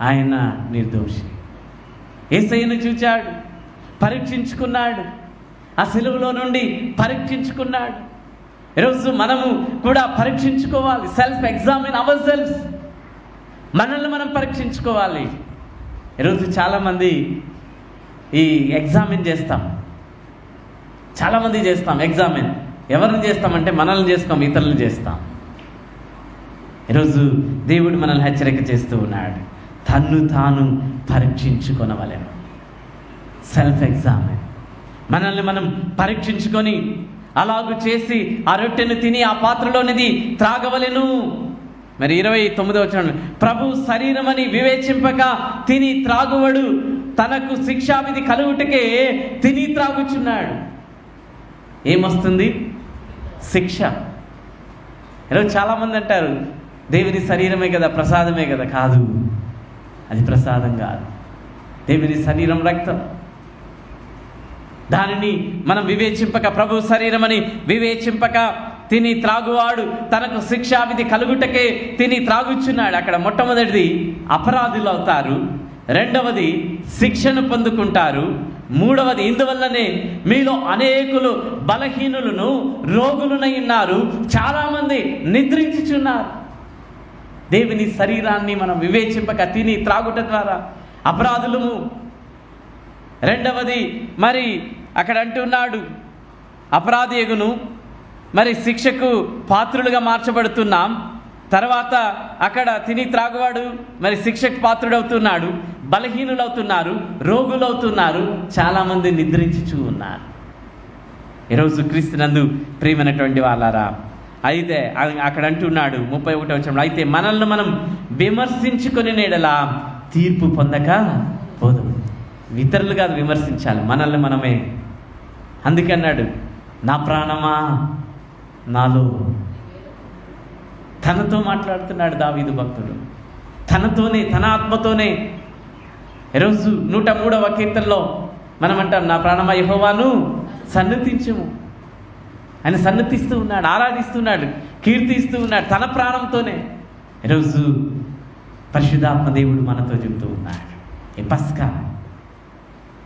ఆయన నిర్దోషి. యేసయ్యను చూచాడు, పరీక్షించుకున్నాడు, ఆ సిలువలో నుండి పరీక్షించుకున్నాడు. ఈరోజు మనము కూడా పరీక్షించుకోవాలి. సెల్ఫ్ ఎగ్జామిన్ అవర్ సెల్ఫ్, మనల్ని మనం పరీక్షించుకోవాలి. ఈరోజు చాలామంది ఈ ఎగ్జామిన్ చేస్తాం, చాలామంది చేస్తాం ఎగ్జామిన్. ఎవరిని చేస్తామంటే మనల్ని చేస్తాం, ఇతరులను చేస్తాం. ఈరోజు దేవుడు మనల్ని హెచ్చరిక చేస్తూ ఉన్నాడు, తన్ను తాను పరీక్షించుకొనవలెను. సెల్ఫ్ ఎగ్జామిన్, మనల్ని మనం పరీక్షించుకొని అలాగూ చేసి ఆ రొట్టెను తిని ఆ పాత్రలోనిది త్రాగవలెను. మరి 29వ వచనం, ప్రభు శరీరమని వివేచింపక తిని త్రాగువడు తనకు శిక్షావిధి కలుగుటకే తిని త్రాగుచున్నాడు. ఏమొస్తుంది? శిక్ష. ఈరోజు చాలామంది అంటారు, దేవుని శరీరమే కదా, ప్రసాదమే కదా. కాదు, అది ప్రసాదం కాదు. దేవుని శరీరం రక్తం, దానిని మనం వివేచింపక, ప్రభు శరీరమని వివేచింపక తిని త్రాగువాడు తనకు శిక్షావిధి కలుగుటకే తిని త్రాగుచున్నాడు. అక్కడ మొట్టమొదటిది అపరాధులు అవుతారు, రెండవది శిక్షను పొందుకుంటారు, మూడవది ఇందువల్లనే మీలో అనేకులు బలహీనులను రోగులునై ఉన్నారు, చాలామంది నిద్రించుచున్నారు. దేవుని శరీరాన్ని మనం వివేచింపక తిని త్రాగుట ద్వారా అపరాధులము. రెండవది మరి అక్కడ అంటున్నాడు, అపరాధియగును, మరి శిక్షకు పాత్రులుగా మార్చబడుతున్నాం. తర్వాత అక్కడ తిని త్రాగువాడు మరి శిక్షకు పాత్రుడవుతున్నాడు, బలహీనులు అవుతున్నారు, రోగులు అవుతున్నారు, చాలామంది నిద్రించుచూ ఉన్నారు. ఈరోజు క్రీస్తునందు ప్రియమైనటువంటి వాళ్ళారా, అయితే అక్కడ అంటున్నాడు 31వ వచనంలో, అయితే మనల్ని మనం విమర్శించుకుని నేడలా తీర్పు పొందక పోదు. ఇతరులు కాదు విమర్శించాలి, మనల్ని మనమే. అందుకే అన్నాడు, నా ప్రాణమా నాలో. తనతో మాట్లాడుతున్నాడు దావీదు భక్తుడు, తనతోనే, తన ఆత్మతోనే. ఈరోజు 103వ కీర్తనలో మనం అంటాం, నా ప్రాణమా యెహోవాను సన్నతించుము. ఆయన సన్నతిస్తూ ఉన్నాడు, ఆరాధిస్తున్నాడు, కీర్తిస్తూ ఉన్నాడు తన ప్రాణంతోనే. ఈరోజు పరిశుద్ధాత్మ దేవుడు మనతో చెబుతూ ఉన్నాడు, ఈ పస్కా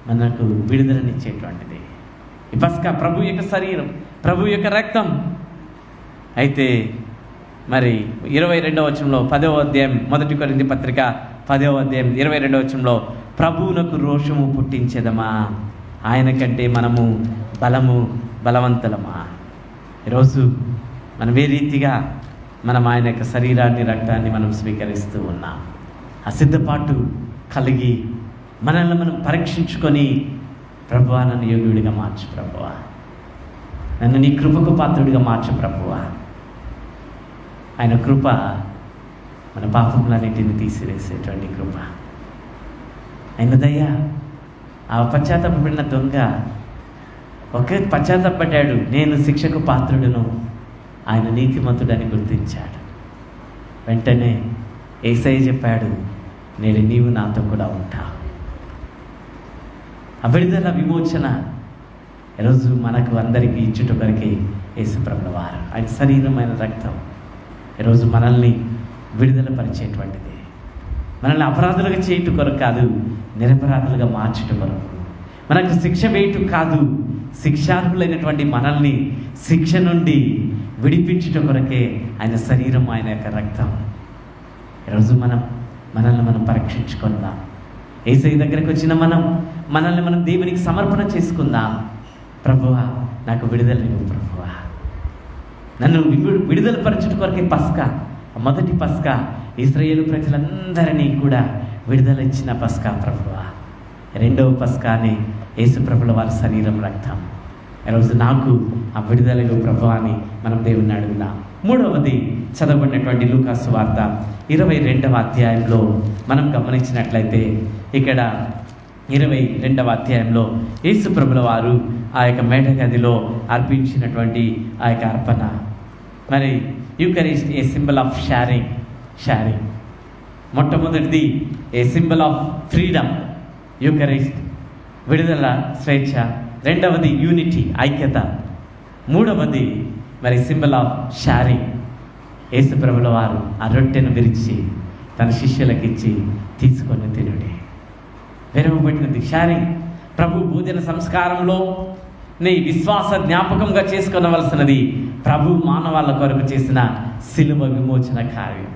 మనకు విడుదలనిచ్చేటువంటిది. ఈ పస్కా ప్రభు యొక్క శరీరం, ప్రభు యొక్క రక్తం. అయితే మరి 22వ వచనంలో 10వ అధ్యాయం 1 కొరింథీ పత్రిక 10వ అధ్యాయం 22వ వచనంలో, ప్రభువునకు రోషము పుట్టించేదమా, ఆయన కంటే మనము బలవంతులమా. ఈరోజు మనం ఏ రీతిగా మనం ఆయన యొక్క శరీరాన్ని, రక్తాన్ని మనం స్వీకరిస్తూ ఉన్నాం. ఆ సిద్ధపాటు కలిగి మనల్ని మనం పరీక్షించుకొని, ప్రభువా నన్ను యోగ్యుడిగా మార్చు ప్రభువా, నన్ను నీ కృపకు పాత్రుడిగా మార్చు ప్రభువా. ఆయన కృప మన పాపములన్నిటిని తీసివేసేటువంటి కృప. ఆయన దయ. ఆ పశ్చాత్తాపడిన దొంగ ఒకే పశ్చాత్తాపడ్డాడు, నేను శిక్షకు పాత్రుడును, ఆయన నీతిమంతుడని గుర్తించాడు. వెంటనే యేసయ్య చెప్పాడు, నేడు నీవు నాతో కూడా ఉంటావు. ఆ విడుదల, విమోచన ఈరోజు మనకు అందరికీ ఇచ్చుట కొరకే యేసు ప్రభుల వారు, ఆయన శరీరమైన రక్తం ఈరోజు మనల్ని విడుదల పరిచేటువంటిది. మనల్ని అపరాధులుగా చేయుట కొరకు కాదు, నిరపరాధులుగా మార్చుట కొరకు. మనకు శిక్ష వేయుట కాదు, శిక్షార్హులైనటువంటి మనల్ని శిక్ష నుండి విడిపించుట కొరకే ఆయన శరీరం, ఆయన యొక్క రక్తం. ఈరోజు మనల్ని మనం పరీక్షించుకుందాం. యేసయ్య దగ్గరికి వచ్చిన మనల్ని మనం దేవునికి సమర్పణ చేసుకుందాం. ప్రభువా నాకు విడుదల ఇవ్వు ప్రభువా, నన్ను విడుదల పరచుట కొరకే పస్కా, మొదటి పస్కా ఇశ్రాయేలు ప్రజలందరినీ కూడా విడుదల ఇచ్చిన పస్కా ప్రభువా. రెండవ పస్కానే యేసు ప్రభుల వారి శరీరం, రక్తం. ఈరోజు నాకు ఆ విడుదల ప్రభువా అని మనం దేవుణ్ణి అడుగుదాం. మూడవది చదవబడినటువంటి లూకా సువార్త 22వ అధ్యాయంలో మనం గమనించినట్లయితే ఇక్కడ 22వ అధ్యాయంలో యేసు ప్రభుల వారు ఆ యొక్క మేడగదిలో అర్పించినటువంటి ఆ యొక్క అర్పణ. మరి Eucharist a symbol of sharing. మొట్టమొదటిది ఏ సింబల్ ఆఫ్ ఫ్రీడమ్, యూకరిస్ట్ విడుదల, స్వేచ్ఛ. రెండవది యూనిటీ, ఐక్యత. మూడవది మరి సింబల్ ఆఫ్ షేరింగ్. యేసు ప్రభుల వారు ఆ రొట్టెను విరిచి తన శిష్యులకు ఇచ్చి తీసుకొని తినుడి. విరవబడినది షేరింగ్. ప్రభు భోజన సంస్కారంలో నీ విశ్వాస జ్ఞాపకంగా చేసుకొనవలసినది ప్రభు మానవాళ్ళ కొరకు చేసిన శిలువ విమోచన కార్యం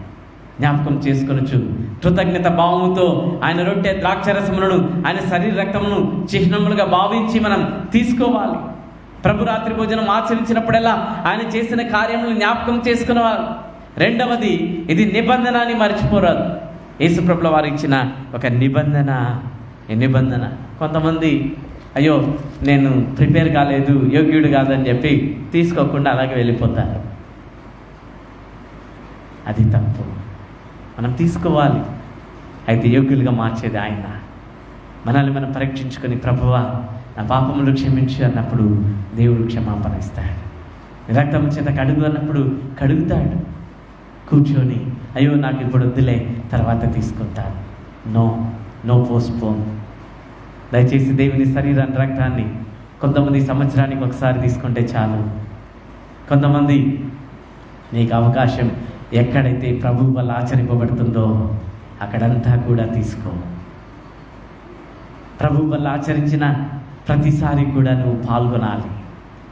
జ్ఞాపకం చేసుకొనొచ్చు. కృతజ్ఞత భావముతో ఆయన రొట్టె ద్రాక్షరసములను ఆయన శరీర రక్తమును చిహ్నములుగా భావించి మనం తీసుకోవాలి. ప్రభు రాత్రి భోజనం ఆచరించినప్పుడల్లా ఆయన చేసిన కార్యములను జ్ఞాపకం చేసుకునేవారు. రెండవది ఇది నిబంధన అని మర్చిపోరాదు. యేసు ప్రభుల వారు ఇచ్చిన ఒక నిబంధన. కొంతమంది అయ్యో నేను ప్రిపేర్ కాలేదు, యోగ్యుడు కాదని చెప్పి తీసుకోకుండా అలాగే వెళ్ళిపోతారు. అది తప్పు. మనం తీసుకోవాలి. అయితే యోగ్యులుగా మార్చేది ఆయన. మనల్ని మనం పరీక్షించుకొని ప్రభువా నా పాపములు క్షమించు అన్నప్పుడు దేవుడు క్షమాపణ ఇస్తాడు. రక్తం చేత కడుగు అన్నప్పుడు కడుగుతాడు. కూర్చొని అయ్యో నాకు ఇప్పుడు వద్దులే తర్వాత తీసుకుంటాను. No postpone. దయచేసి దేవుని శరీరాన్ని, రక్తాన్ని కొంతమంది సంవత్సరానికి ఒకసారి తీసుకుంటే చాలు. కొంతమంది నీకు అవకాశం ఎక్కడైతే ప్రభు వల్ల ఆచరింపబడుతుందో అక్కడంతా కూడా తీసుకో. ప్రభు వల్ల ఆచరించిన ప్రతిసారి కూడా నువ్వు పాల్గొనాలి.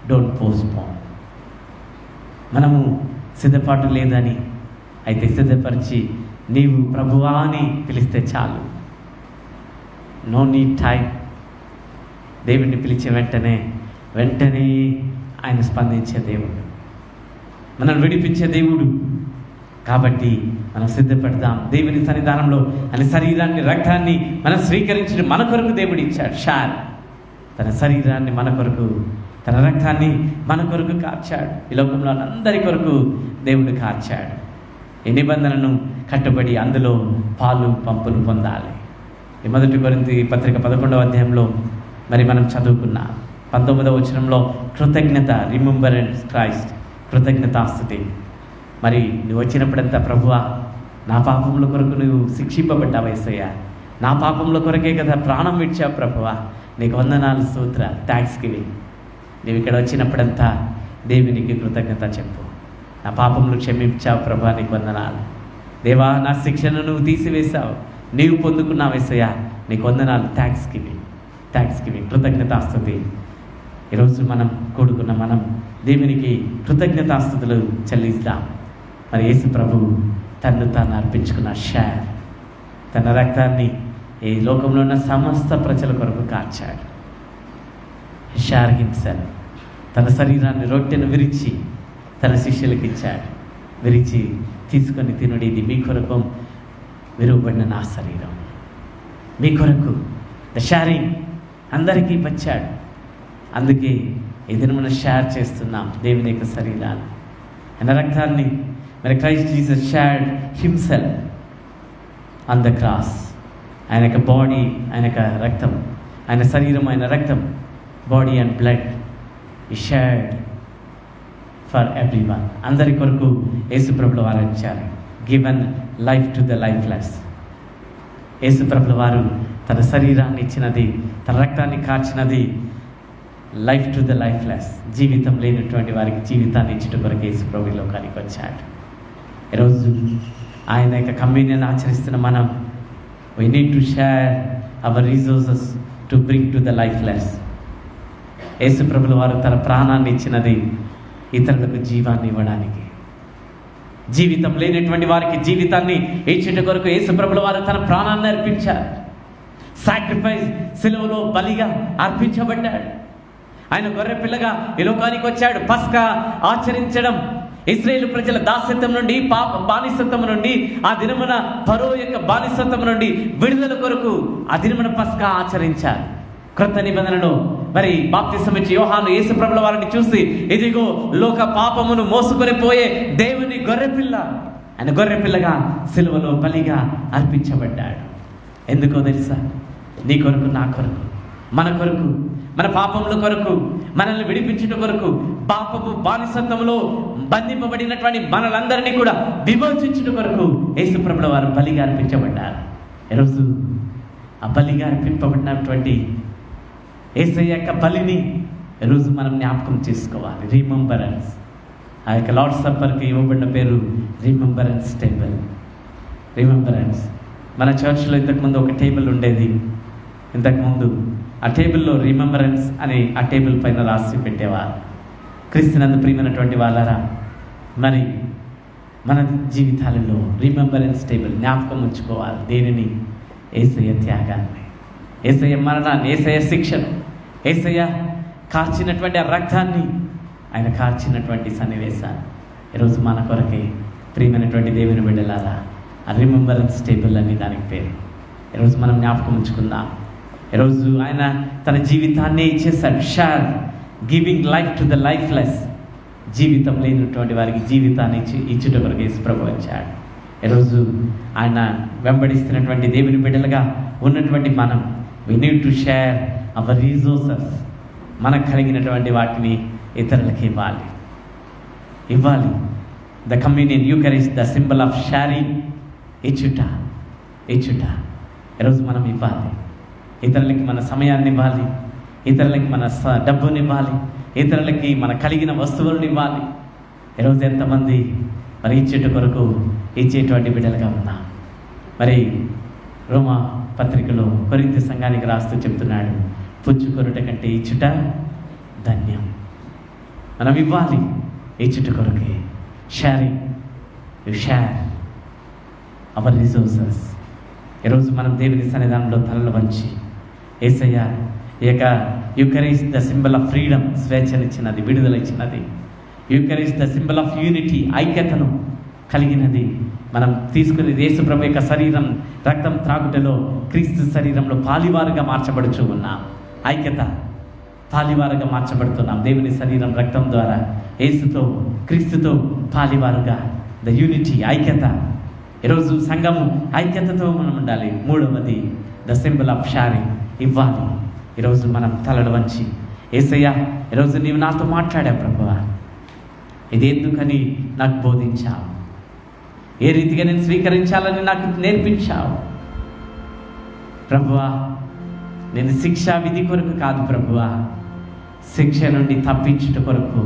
Don't postpone. మనము సిద్ధపాటు లేదని అయితే సిద్ధపరిచి నీవు ప్రభువా అని పిలిస్తే చాలు. No need time. దేవుడిని పిలిచే వెంటనే ఆయన స్పందించే దేవుడు, మనల్ని విడిపించే దేవుడు. కాబట్టి మనం సిద్ధపడదాం. దేవుని సన్నిధానంలో ఆయన శరీరాన్ని, రక్తాన్ని మనం స్వీకరించిన మన కొరకు దేవుడు ఇచ్చాడు. తన శరీరాన్ని మన కొరకు, తన రక్తాన్ని మన కొరకు కార్చాడు. ఈ లోకంలో అందరి కొరకు దేవుడు కార్చాడు. ఈ నిబంధనను కట్టుబడి అందులో పాలు పంపులు పొందాలి. ఈ 1 కొరింథీ పత్రిక 11వ అధ్యాయంలో మరి మనం చదువుకున్న 19వ వచనంలో కృతజ్ఞత, రిమెంబరెన్స్ క్రైస్ట్, కృతజ్ఞతాస్తుతి. మరి నువ్వు వచ్చినప్పుడంతా ప్రభువా నా పాపముల కొరకు నువ్వు శిక్షింపబడ్డావు యేసయ్యా, నా పాపముల కొరకే కదా ప్రాణం విడిచావు ప్రభువా, నీకు వందనాలు, స్తోత్రాలు, థ్యాంక్స్ గివింగ్. నువ్వు ఇక్కడ వచ్చినప్పుడంతా దేవునికి కృతజ్ఞత చెప్పు. నా పాపములు క్షమించావు ప్రభువా, నీకు వందనాలు. దేవా నా శిక్షను నువ్వు తీసివేశావు, నీవు పొందుకున్నావు యేసయ్యా, నీకు వందనాలు, థ్యాంక్స్ గివింగ్, కృతజ్ఞతాస్తుతి. ఈరోజు మనం కూడుకున్న మనం దేవునికి కృతజ్ఞతాస్తుతులు చెల్లిస్తాం. మరి యేసు ప్రభు తను తాను అర్పించుకున్న తన రక్తాన్ని ఈ లోకంలో ఉన్న సమస్త ప్రజల కొరకు కార్చాడు. హిమ్సెల్ఫ్ తన శరీరాన్ని, రొట్టెను విరిచి తన శిష్యులకు ఇచ్చాడు. విరిచి తీసుకొని తినుడి, ఇది మీ కొరకు విరువబడిన నా శరీరం, మీ కొరకు. ద షేరింగ్ అందరికీ వచ్చాడు. అందుకే ఇది మనం షేర్ చేస్తున్నాం దేవుని యొక్క శరీరాన్ని, ఆయన రక్తాన్ని. మరి Christ Jesus shared himself on the cross. ఆయన యొక్క బాడీ, ఆయన యొక్క రక్తం, ఆయన శరీరం, ఆయన రక్తం, body and blood is shared for everyone. అందరి కొరకు యేసు ప్రభుల వారు ఇచ్చారు. Given life to the lifeless. Yesu ప్రభుల వారు తన శరీరాన్ని ఇచ్చినది, తన రక్తాన్ని కార్చినది లైఫ్ టు ద లైఫ్లెస్. జీవితం లేనటువంటి వారికి జీవితాన్ని ఇచ్చట కొరకు యేసు ప్రభు లోకానికి వచ్చాడు. ఈరోజు ఆయన యొక్క కమ్యూనియన్ ఆచరిస్తున్న మనం we need to share our resources to bring to the lifeless. Yesu ప్రభుల వారు తన ప్రాణాన్ని ఇచ్చినది ఇతరులకు జీవాన్ని ఇవ్వడానికి. జీవితం లేనటువంటి వారికి జీవితాన్ని ఇచ్చట కొరకు యేసు ప్రభుల వారు తన ప్రాణాన్ని అర్పించారు. సాక్రిఫైస్, సిలువలో బలిగా అర్పించబడ్డాడు. ఆయన గొర్రె పిల్లగా ఈ లోకానికి వచ్చాడు. పస్కా ఆచరించడం, ఇశ్రాయేలు ప్రజల దాస్యత్వం నుండి, పాప బానిసత్వం నుండి, ఆ దినమున ఫరో యొక్క బానిసత్వం నుండి విడుదల కొరకు ఆ దినమున పస్కా ఆచరించారు. క్రొత్త నిబంధనలో మరి బాప్తిసం ఇచ్చి యోహాను యేసు ప్రభుల వారిని చూసి, ఇదిగో లోక పాపమును మోసుకొని పోయే దేవుని గొర్రెపిల్ల, ఆయన గొర్రెపిల్లగా సిలువలో బలిగా అర్పించబడ్డాడు. ఎందుకో తెలుసా? నీ కొరకు, నా కొరకు, మన కొరకు, మన పాపముల కొరకు, మనల్ని విడిపించుట కొరకు, పాపపు బానిసత్వంలో బంధింపబడినటువంటి మనలందరినీ కూడా విమోచించుట కొరకు యేసు ప్రభుల వారు బలిగా అర్పించబడ్డారు. ఈరోజు ఆ బలిగా అర్పింపబడినటువంటి యేసయ్య యొక్క బలిని ఈరోజు మనం జ్ఞాపకం చేసుకోవాలి. రిమెంబరెన్స్. ఆ యొక్క లార్డ్ సప్పర్కి ఇవ్వబడిన పేరు రిమెంబరెన్స్ టేబుల్. రిమెంబరెన్స్. మన చర్చ్లో ఇంతకుముందు ఒక టేబుల్ ఉండేది. ఇంతకుముందు ఆ టేబుల్లో రిమెంబరెన్స్ అని ఆ టేబుల్ పైన రాసి పెట్టేవారు. క్రీస్తునందు ప్రియమైనటువంటి వాళ్ళారా, మరి మన జీవితాలలో రిమెంబరెన్స్ టేబుల్ జ్ఞాపకం ఉంచుకోవాలి. దేనిని? యేసయ్య త్యాగాన్ని, యేసయ్య మరణాన్ని, యేసయ్య శిక్షను, యేసయ్య కార్చినటువంటి ఆ రక్తాన్ని, ఆయన కార్చినటువంటి సన్నివేశాన్ని. ఈరోజు మన కొరకే ప్రియమైనటువంటి దేవుని బిడ్డలారా, ఆ రిమెంబరెన్స్ టేబుల్ అని దానికి పేరు. ఈరోజు మనం జ్ఞాపకం ఉంచుకుందాం. ఈరోజు ఆయన తన జీవితాన్ని ఇచ్చేశాడు. Share giving life to the lifeless. జీవితం లేనటువంటి వారికి జీవితాన్ని ఇచ్చుట కొరకు యేసు ప్రభువు వచ్చాడు. ఈరోజు ఆయన వెంబడిస్తున్నటువంటి దేవుని బిడ్డలుగా ఉన్నటువంటి మనం, we need to share our resources. మనకు కలిగినటువంటి వాటిని ఇతరులకి ఇవ్వాలి. The communion Eucharist, the symbol of sharing. ఇచ్చుట. ఈరోజు మనం ఇవ్వాలి. ఇతరులకి మన సమయాన్ని ఇవ్వాలి, ఇతరులకి మన డబ్బుని ఇవ్వాలి, ఇతరులకి మన కలిగిన వస్తువులను ఇవ్వాలి. ఈరోజు ఎంతమంది మరి ఇచ్చేట కొరకు ఇచ్చేటువంటి బిడ్డలుగా ఉన్నాం. మరి రోమా పత్రికలో కొరింథీ సంఘానికి రాస్తూ చెప్తున్నాడు, పుచ్చుకొనుట కంటే ఇచ్చుట ధన్యం. మనం ఇవ్వాలి ఇచ్చుట కొరకే. Sharing. You share our resources. ఈరోజు మనం దేవుని సన్నిధానంలో తలలు వంచి, యేసయ్య ఇక Eucharist the symbol of freedom, స్వేచ్ఛనిచ్చినది, విడుదల ఇచ్చినది. Eucharist the symbol of unity, ఐక్యతను కలిగినది. మనం తీసుకుని యేసు ప్రభు యొక్క శరీరం రక్తం త్రాగుటలో క్రీస్తు శరీరంలో పాలివారుగా మార్చబడుచు ఉన్నాం. ఐక్యత, పాలివారుగా మార్చబడుతున్నాం. దేవుని శరీరం రక్తం ద్వారా యేసుతో, క్రీస్తుతో పాలివారుగా. ద యూనిటీ, ఐక్యత. ఈరోజు సంఘము ఐక్యతతో మనం ఉండాలి. మూడవది ద సింబల్ ఆఫ్ షేరింగ్, ఇవ్వాలి. ఈరోజు మనం తలలు వంచి, యేసయ్య ఈరోజు నీవు నాతో మాట్లాడావు ప్రభువా, ఇది ఎందుకని నాకు బోధించావు, ఏ రీతిగా నేను స్వీకరించాలని నాకు నేర్పించావు ప్రభువా. నేను శిక్షా విధి కొరకు కాదు ప్రభువా, శిక్ష నుండి తప్పించుట కొరకు.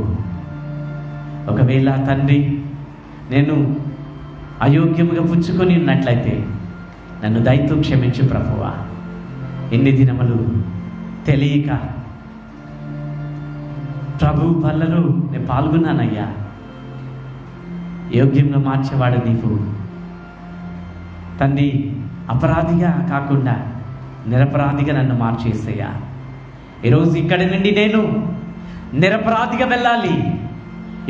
ఒకవేళ తండ్రి నేను అయోగ్యముగా పుచ్చుకొని ఉన్నట్లయితే నన్ను దయతో క్షమించు ప్రభువా. ఎన్ని దినములు తెలియక ప్రభు బల్లలో నేను పాల్గొన్నానయ్యా. యోగ్యంగా మార్చేవాడు నీవు తండ్రి. అపరాధిగా కాకుండా నిరపరాధిగా నన్ను మార్చేసయ్యా. ఈరోజు ఇక్కడి నుండి నేను నిరపరాధిగా వెళ్ళాలి.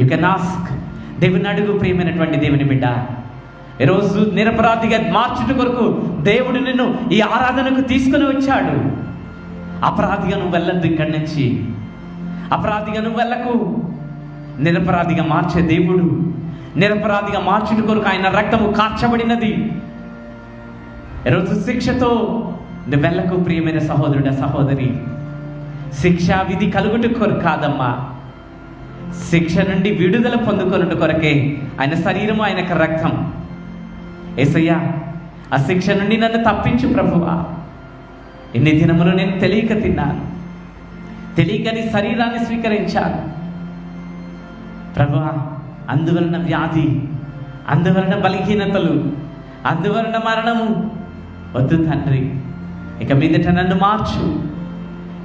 You can ask. దేవుని అడుగు ప్రియమైనటువంటి దేవుని బిడ్డ. ఈరోజు నిరపరాధిగా మార్చుట కొరకు దేవుడు నిన్ను ఈ ఆరాధనకు తీసుకుని వచ్చాడు. అపరాధిగా నువ్వు వెళ్ళద్దు. ఇక్కడి నుంచి అపరాధిగా నువ్వు వెళ్ళకు. నిరపరాధిగా మార్చే దేవుడు, నిరపరాధిగా మార్చుట కొరకు ఆయన రక్తము కార్చబడినది. ఈరోజు శిక్షతో నువ్వు వెళ్ళకు ప్రియమైన సహోదరుడ, సహోదరి. శిక్షా విధి కలుగుట కొరకు కాదమ్మా, శిక్ష నుండి విడుదల పొందుకొనుట కొరకే ఆయన శరీరము, ఆయన రక్తం. యేసయ్యా ఆ శిక్ష నుండి నన్ను తప్పించు ప్రభువా. ఎన్ని దినములు నేను తెలియక తిన్నాను, తెలియకని శరీరాన్ని స్వీకరించాను ప్రభువా. అందువలన వ్యాధి, అందువలన బలహీనతలు, అందువలన మరణము వద్దు తండ్రి. ఇక మీదట నన్ను మార్చు.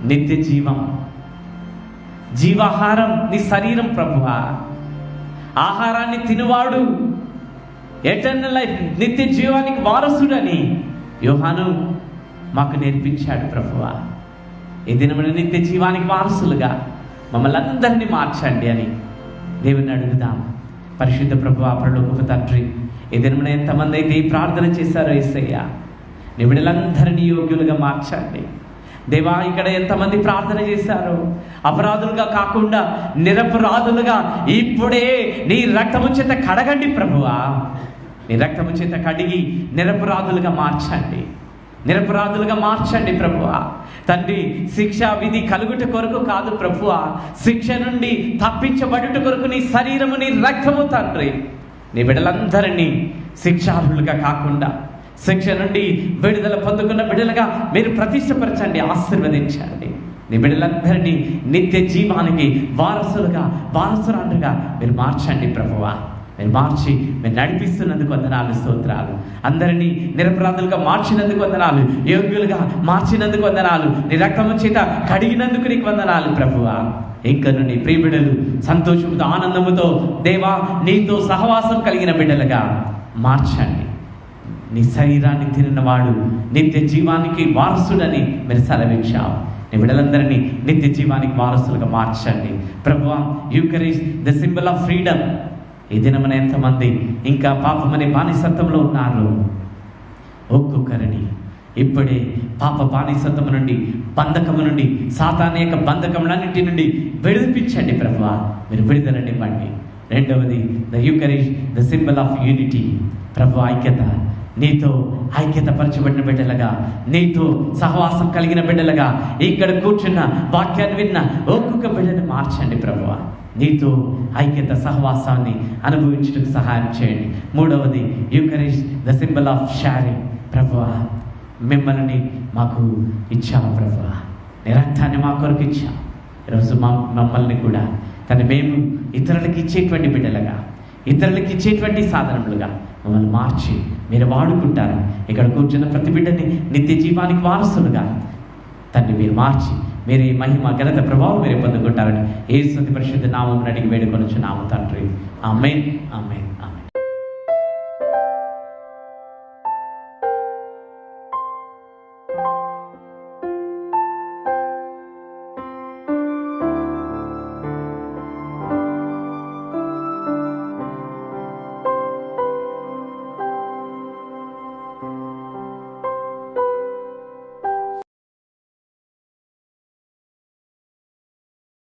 నిత్య జీవం, జీవాహారం నీ శరీరం ప్రభువా. ఆహారాన్ని తినువాడు ఎటర్నల్ లైఫ్, నిత్య జీవానికి వారసుడని యోహాను మాకు నేర్పించాడు ప్రభువా. ఈ దినమున నిత్య జీవానికి వారసులుగా మమ్మల్ని అందరినీ మార్చండి అని దేవుని అడుగుదాం. పరిశుద్ధ ప్రభువా, పరలోకపు తండ్రి, ఈ దినమున ఎంతమంది అయితే ఈ ప్రార్థన చేశారో యేసయ్యా, నీ బిడ్డలందరినీ యోగ్యులుగా మార్చండి. దేవా, ఇక్కడ ఎంతమంది ప్రార్థన చేశారో, అపరాధులుగా కాకుండా నిరపరాధులుగా ఇప్పుడే నీ రక్తము చేత కడగండి ప్రభువా. నీ రక్తము చేత కడిగి నిరపరాధులుగా మార్చండి, నిరపరాధులుగా మార్చండి ప్రభువా. తండ్రి, శిక్షా విధి కలుగుట కొరకు కాదు ప్రభువా, శిక్ష నుండి తప్పించబడుట కొరకు నీ శరీరము, నీ రక్తము తండ్రి, నీ బిడ్డలందరినీ శిక్షార్హులుగా కాకుండా శిక్ష నుండి విడుదల పొందుకున్న బిడ్డలుగా మీరు ప్రతిష్టపరచండి, ఆశీర్వదించండి. నీ బిడ్డలందరినీ నిత్య జీవానికి వారసురాలుగా మీరు మార్చండి ప్రభువా. మీరు మార్చి మీరు నడిపిస్తున్నందుకు వందనాలు, స్తోత్రాలు. అందరినీ నిరపరాధులుగా మార్చినందుకు వందనాలు, యోగ్యులుగా మార్చినందుకు వందనాలు, నీ రక్తము చేత కడిగినందుకు నీకు వందనాలు ప్రభువా. ఇంకా నీ ప్రియ బిడ్డలు సంతోషముతో, ఆనందముతో దేవా నీతో సహవాసం కలిగిన బిడ్డలుగా మార్చండి. నీ శరీరాన్ని తినినవాడు నిత్య జీవానికి వారసుడని మీరు సెలవిచ్చావు. నీ బిడ్డలందరినీ నిత్య జీవానికి వారసులుగా మార్చండి ప్రభువా. Eucharist the symbol of freedom. ఈ దినమున ఎంతమంది ఇంకా పాపమనే బానిసత్వంలో ఉన్నారు, ఒక్కొక్కరిని ఇప్పుడే పాప బానిసత్వము నుండి, బంధకము నుండి, సాతాను యొక్క బంధకములన్నింటి నుండి విడిపించండి ప్రభువా. మీరు విడుదలనివ్వండి. రెండవది the Eucharist the symbol of unity. ప్రభు, ఐక్యత, నీతో ఐక్యత పరచబడిన బిడ్డలుగా, నీతో సహవాసం కలిగిన బిడ్డలుగా, ఇక్కడ కూర్చున్న వాక్యాన్ని విన్న ఒక్కొక్క బిడ్డను మార్చండి ప్రభువా. నీతో ఐక్యత సహవాసాన్ని అనుభవించడానికి సహాయం చేయండి. మూడవది Eucharist the symbol of sharing. ప్రభువా, మిమ్మల్ని మాకు ఇచ్చాము ప్రభువా, నీ రక్తాన్ని మా కొరకు ఇచ్చాము. ఈరోజు మమ్మల్ని కూడా మేము ఇతరులకు ఇచ్చేటువంటి బిడ్డలుగా, ఇతరులకు ఇచ్చేటువంటి సాధనములుగా మమ్మల్ని మార్చి మీరు వాడుకుంటారు. ఇక్కడ కూర్చున్న ప్రతి బిడ్డని నిత్య జీవానికి వారసులుగా తండ్రి మీరు మార్చి మీరే మహిమ, ఘనత, ప్రభావం మీరే పొందుకుంటారని యేసు పరిశుద్ధ నామమున అడిగి వేడుకొనుచున్నాము తండ్రి. ఆమేన్, ఆమేన్, ఆమేన్.